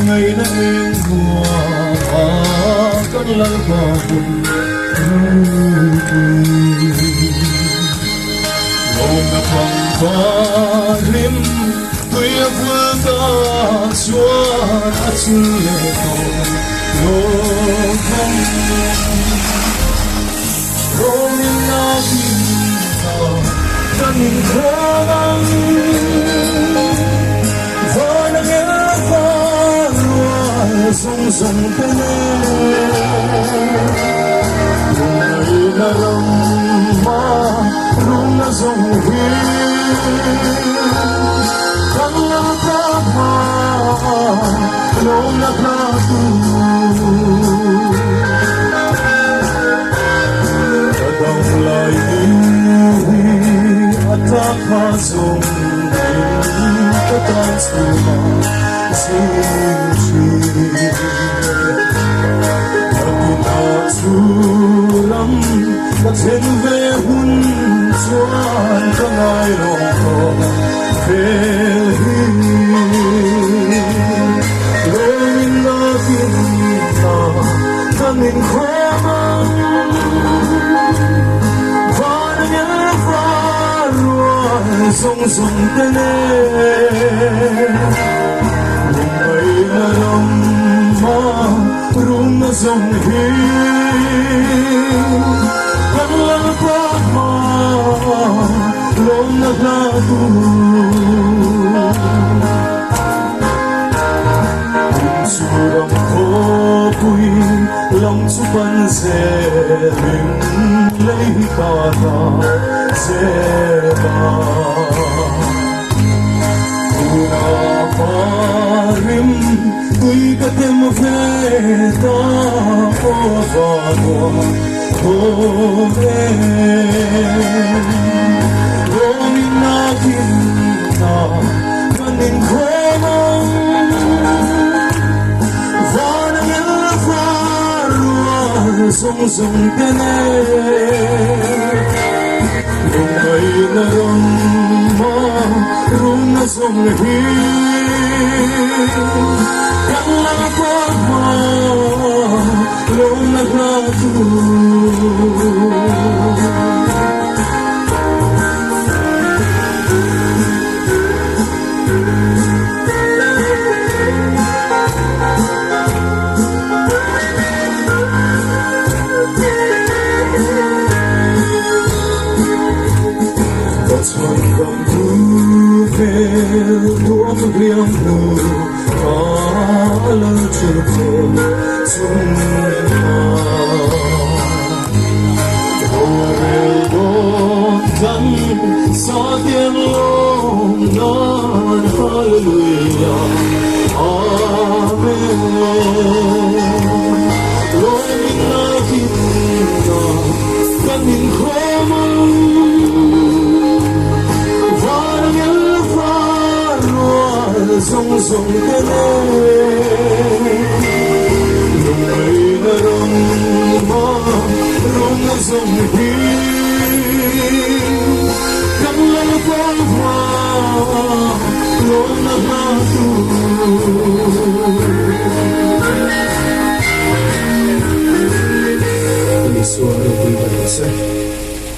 ngày nay mùa cất lời vào buồn ngông ngập lòng qua rim khuya vừa ta chúa đã chư lệ cầu lô không lô mình na kim ta mình không và nắng nhớ qua lúa sông sông tên ngày là lòng ma rung na sông hiên căng la ta ma lô na ta tu đồng lại ta pha sông ta tan suma sushi ta sulam ta trên về hun chuan ta ngay lòng thọ về lên na tin ta mình khóe mong và nhớ pha lúa sông sông tên ngày là lòng ma rung na sông hiên căng la qua ma lô na la tu suram khô bụi lòng su ban dè mình lấy ta dè ba rim tuy có thêm một phê ta ô và ô ô mình na kim ta và mình khóe mong và nắng nhớ pha lúa sông sông tên vùng ấy là rồng mơ rung na sông hiên căng la qua ma lô na la tu Tuam riang nu ala churpon sunna ore don kan sa tien long nan hallelujah amen loi min na kinna kan min khomang sông sông tên lùng ấy là rồng ma rung na sông hiên căng la qua hoa lô na la tu Suara pribadi saya